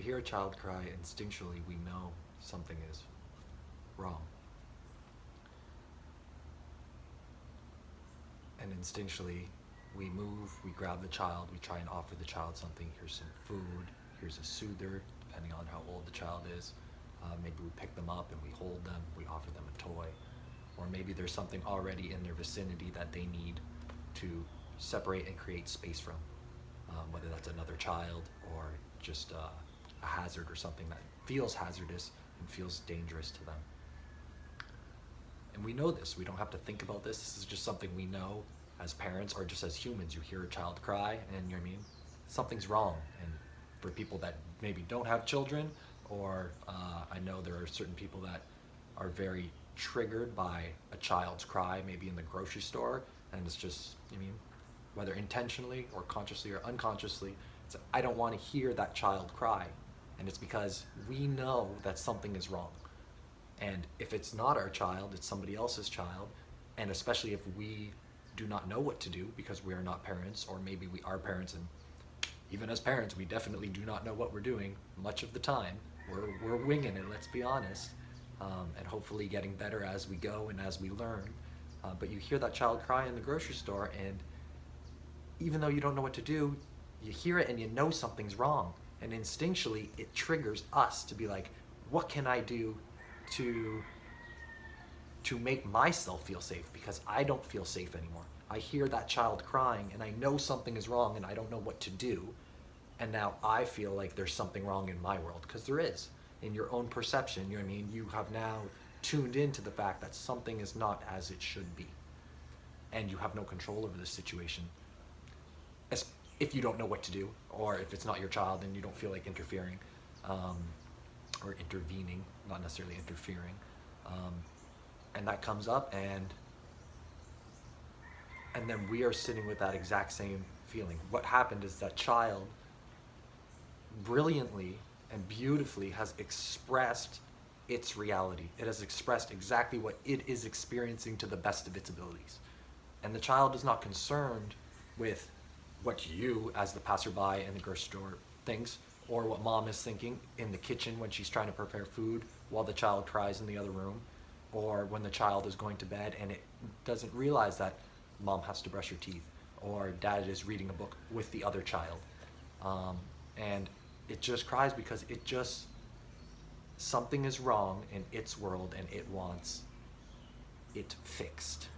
we hear a child cry, instinctually we know something is wrong. And instinctually, we move, we grab the child, we try and offer the child something. Here's some food, here's a soother, depending on how old the child is. Maybe we pick them up and we hold them, we offer them a toy. Or maybe there's something already in their vicinity that they need to separate and create space from. Whether that's another child or just a hazard or something that feels hazardous and feels dangerous to them. And we know this, we don't have to think about this. This is just something we know as parents or just as humans. You hear a child cry and you know what I mean? Something's wrong. And for people that maybe don't have children, or I know there are certain people that are very triggered by a child's cry, maybe in the grocery store, and it's just, you know what I mean? Whether intentionally or consciously or unconsciously, it's, I don't want to hear that child cry. And it's because we know that something is wrong. And if it's not our child, it's somebody else's child. And especially if we do not know what to do because we are not parents, or maybe we are parents, and even as parents, we definitely do not know what we're doing much of the time. We're winging it, let's be honest. And hopefully getting better as we go and as we learn. But you hear that child cry in the grocery store, and even though you don't know what to do, you hear it and you know something's wrong. And instinctually, it triggers us to be like, what can I do to make myself feel safe? Because I don't feel safe anymore. I hear that child crying and I know something is wrong and I don't know what to do. And now I feel like there's something wrong in my world, because there is. In your own perception, you know what I mean? You have now tuned into the fact that something is not as it should be. And you have no control over this situation. If you don't know what to do, or if it's not your child and you don't feel like interfering, or intervening, not necessarily interfering. And that comes up, and then we are sitting with that exact same feeling. What happened is that child brilliantly and beautifully has expressed its reality. It has expressed exactly what it is experiencing to the best of its abilities. And the child is not concerned with what you, as the passerby in the grocery store, thinks, or what mom is thinking in the kitchen when she's trying to prepare food while the child cries in the other room, or when the child is going to bed and it doesn't realize that mom has to brush her teeth, or dad is reading a book with the other child. And it just cries because something is wrong in its world and it wants it fixed.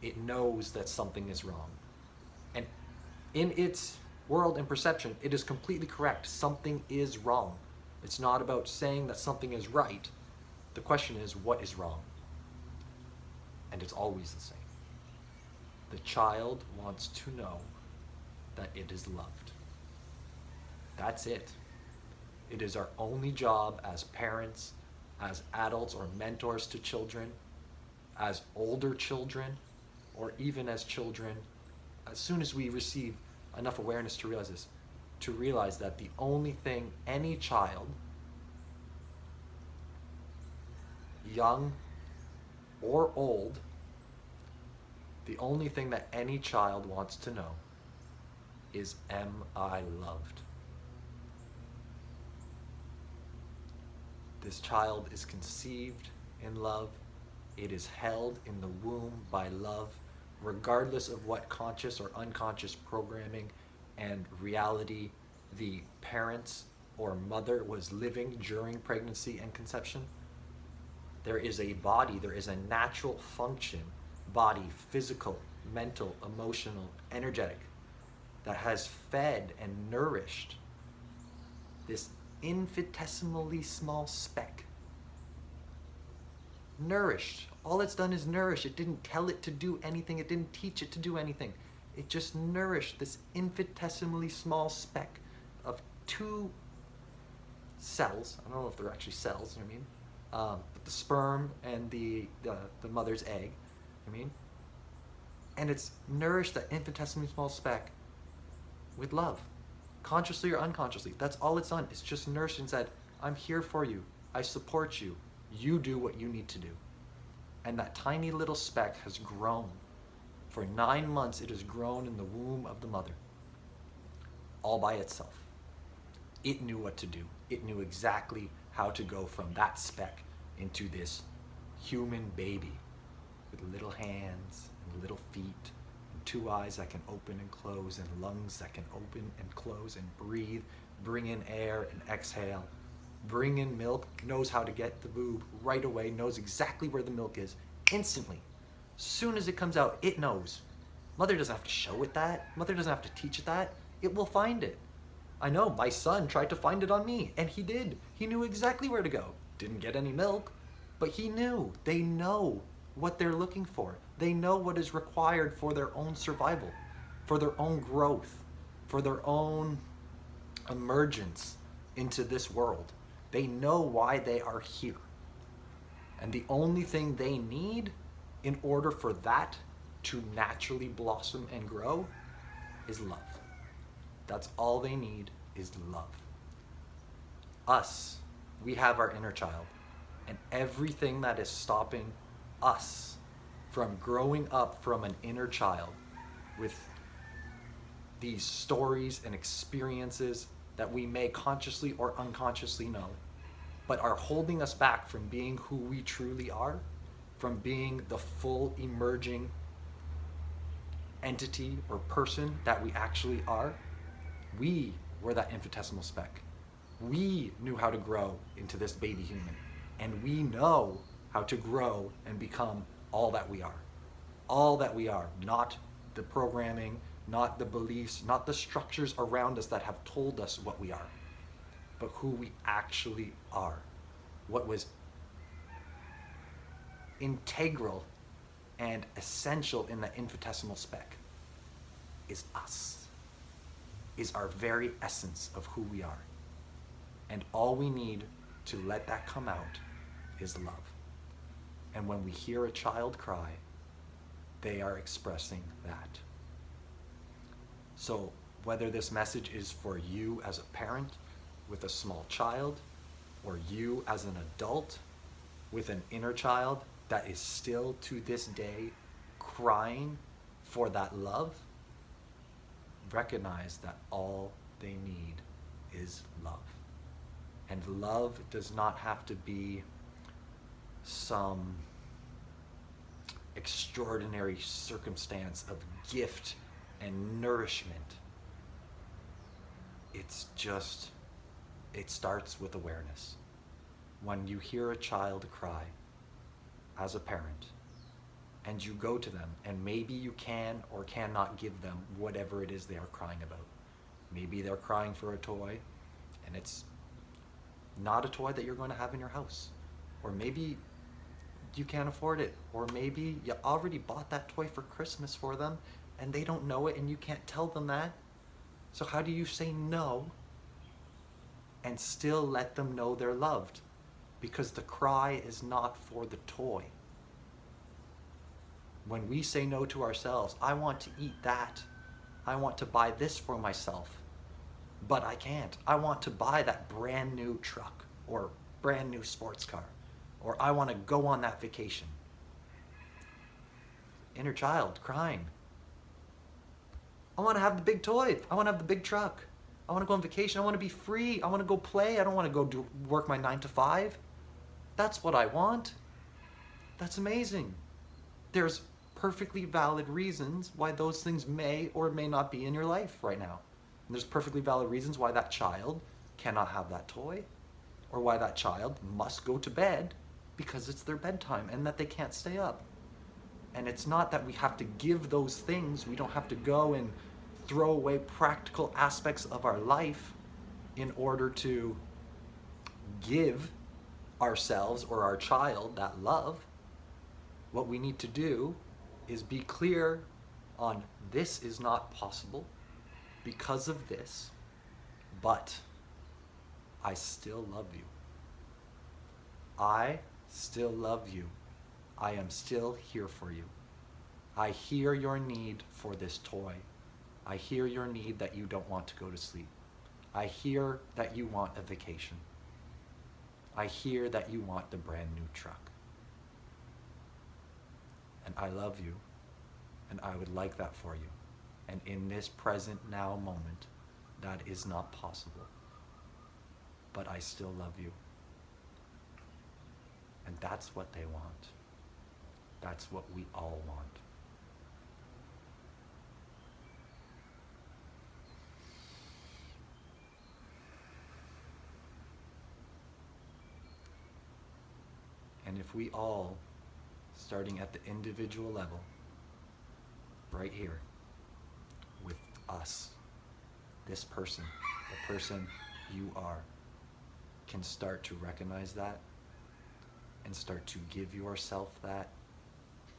It knows that something is wrong. And in its world and perception, it is completely correct. Something is wrong. It's not about saying that something is right. The question is, what is wrong? And it's always the same. The child wants to know that it is loved. That's it. It is our only job as parents, as adults or mentors to children, as older children, or even as children, as soon as we receive enough awareness to realize this, to realize that the only thing any child, young or old, the only thing that any child wants to know is, am I loved? This child is conceived in love. It is held in the womb by love, regardless of what conscious or unconscious programming and reality the parents or mother was living during pregnancy and conception. There is a body, there is a natural function, body, physical, mental, emotional, energetic, that has fed and nourished this infinitesimally small speck. Nourished. All it's done is nourish. It didn't tell it to do anything. It didn't teach it to do anything. It just nourished this infinitesimally small speck of two cells. I don't know if they're actually cells, you know what I mean? But the sperm and the mother's egg, I mean? And it's nourished that infinitesimally small speck with love, consciously or unconsciously. That's all it's done. It's just nourished and said, I'm here for you. I support you. You do what you need to do. And that tiny little speck has grown. For 9 months, it has grown in the womb of the mother, all by itself. It knew what to do. It knew exactly how to go from that speck into this human baby with little hands and little feet and two eyes that can open and close and lungs that can open and close and breathe, bring in air and exhale, bring in milk, knows how to get the boob right away, knows exactly where the milk is instantly. Soon as it comes out, it knows. Mother doesn't have to show it that. Mother doesn't have to teach it that. It will find it. I know my son tried to find it on me, and he did. He knew exactly where to go. Didn't get any milk, but he knew. They know what they're looking for. They know what is required for their own survival, for their own growth, for their own emergence into this world. They know why they are here. And the only thing they need in order for that to naturally blossom and grow is love. That's all they need is love. Us, we have our inner child, and everything that is stopping us from growing up from an inner child with these stories and experiences that we may consciously or unconsciously know, but are holding us back from being who we truly are, from being the full emerging entity or person that we actually are. We were that infinitesimal speck. We knew how to grow into this baby human, and we know how to grow and become all that we are. All that we are, not the programming, not the beliefs, not the structures around us that have told us what we are, but who we actually are. What was integral and essential in the infinitesimal speck is us, is our very essence of who we are. And all we need to let that come out is love. And when we hear a child cry, they are expressing that. So whether this message is for you as a parent with a small child, or you as an adult with an inner child that is still to this day crying for that love, recognize that all they need is love. And love does not have to be some extraordinary circumstance of gift and nourishment. It's just, it starts with awareness. When you hear a child cry as a parent, and you go to them, and maybe you can or cannot give them whatever it is they are crying about. Maybe they're crying for a toy, and it's not a toy that you're going to have in your house. Or maybe you can't afford it. Or maybe you already bought that toy for Christmas for them, and they don't know it, and you can't tell them that. So how do you say no and still let them know they're loved? Because the cry is not for the toy. When we say no to ourselves, I want to eat that. I want to buy this for myself, but I can't. I want to buy that brand new truck or brand new sports car, or I want to go on that vacation. Inner child crying. I want to have the big toy. I want to have the big truck. I want to go on vacation. I want to be free. I want to go play. I don't want to go work my 9 to 5. That's what I want. That's amazing. There's perfectly valid reasons why those things may or may not be in your life right now. And there's perfectly valid reasons why that child cannot have that toy, or why that child must go to bed because it's their bedtime and that they can't stay up. And it's not that we have to give those things. We don't have to go and throw away practical aspects of our life in order to give ourselves or our child that love. What we need to do is be clear on this is not possible because of this, but I still love you. I still love you. I am still here for you. I hear your need for this toy. I hear your need that you don't want to go to sleep. I hear that you want a vacation. I hear that you want the brand new truck. And I love you, and I would like that for you. And in this present now moment, that is not possible. but I still love you. And that's what they want. That's what we all want. And if we all, starting at the individual level, right here, with us, this person, the person you are, can start to recognize that and start to give yourself that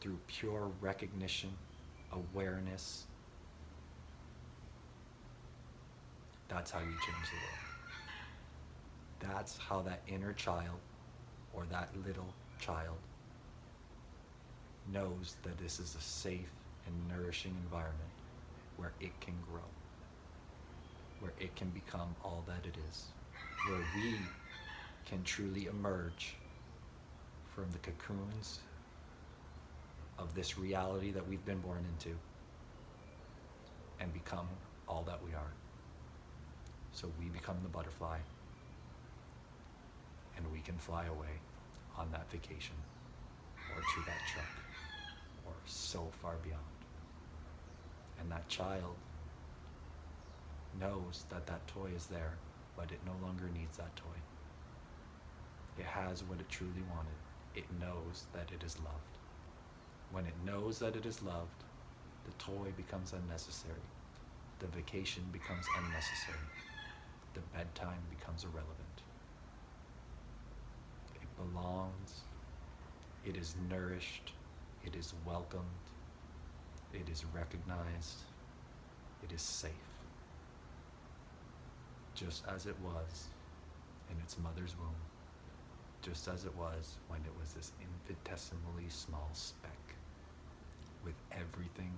through pure recognition, awareness, that's how you change the world. That's how that inner child or that little child knows that this is a safe and nourishing environment where it can grow, where it can become all that it is, where we can truly emerge from the cocoons of this reality that we've been born into and become all that we are. So we become the butterfly and we can fly away on that vacation or to that truck or so far beyond. And that child knows that that toy is there, but it no longer needs that toy. It has what it truly wanted. It knows that it is loved. When it knows that it is loved, the toy becomes unnecessary. The vacation becomes unnecessary. The bedtime becomes irrelevant. It belongs. It is nourished. It is welcomed. It is recognized. It is safe. Just as it was in its mother's womb. Just as it was when it was this infinitesimally small speck with everything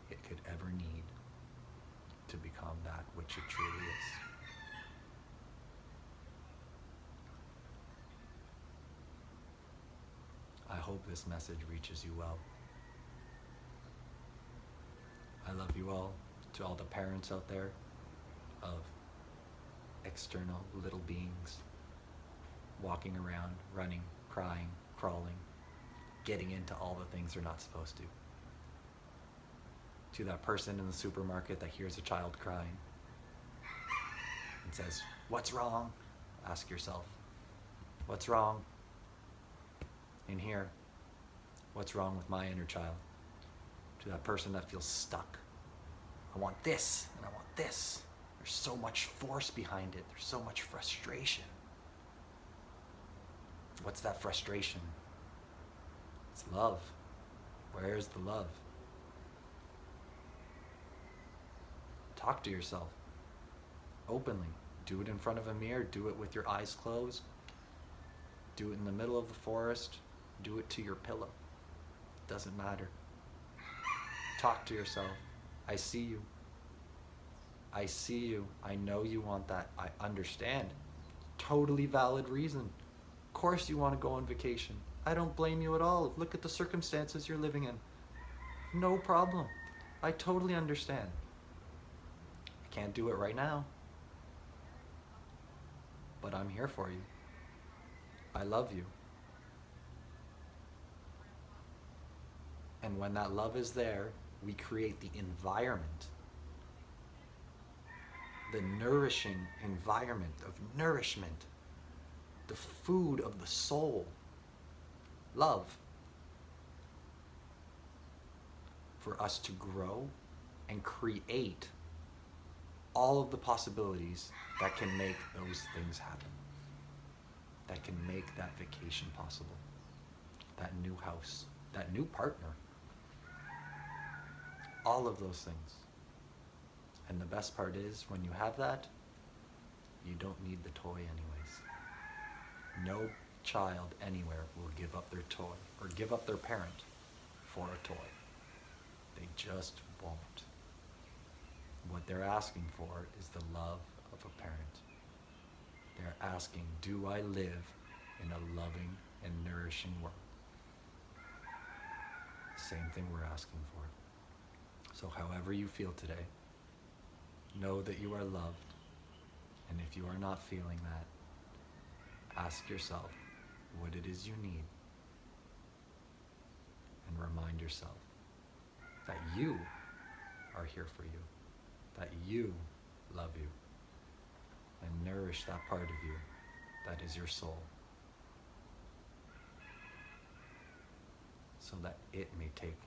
it could ever need to become that which it truly is. I hope this message reaches you well. I love you all. To all the parents out there of external little beings walking around, running, crying, crawling, getting into all the things they're not supposed to. To that person in the supermarket that hears a child crying and says, "What's wrong?" Ask yourself, what's wrong in here? What's wrong with my inner child? To that person that feels stuck. I want this and I want this. There's so much force behind it. There's so much frustration. What's that frustration? It's love. Where's the love? Talk to yourself openly. Do it in front of a mirror. Do it with your eyes closed. Do it in the middle of the forest. Do it to your pillow. It doesn't matter. Talk to yourself. I see you. I see you. I know you want that. I understand. Totally valid reason. Of course you want to go on vacation. I don't blame you at all. Look at the circumstances you're living in. No problem. I totally understand. I can't do it right now. But I'm here for you. I love you. And when that love is there, we create the environment, the nourishing environment of nourishment, the food of the soul, love, for us to grow and create all of the possibilities that can make those things happen, that can make that vacation possible, that new house, that new partner, all of those things. And the best part is, when you have that, you don't need the toy anyways. No child anywhere will give up their toy or give up their parent for a toy. They just won't. What they're asking for is the love of a parent. They're asking, do I live in a loving and nourishing world? Same thing we're asking for. So however you feel today, know that you are loved. And if you are not feeling that, ask yourself what it is you need and remind yourself that you are here for you, that you love you, and nourish that part of you that is your soul, so that it may take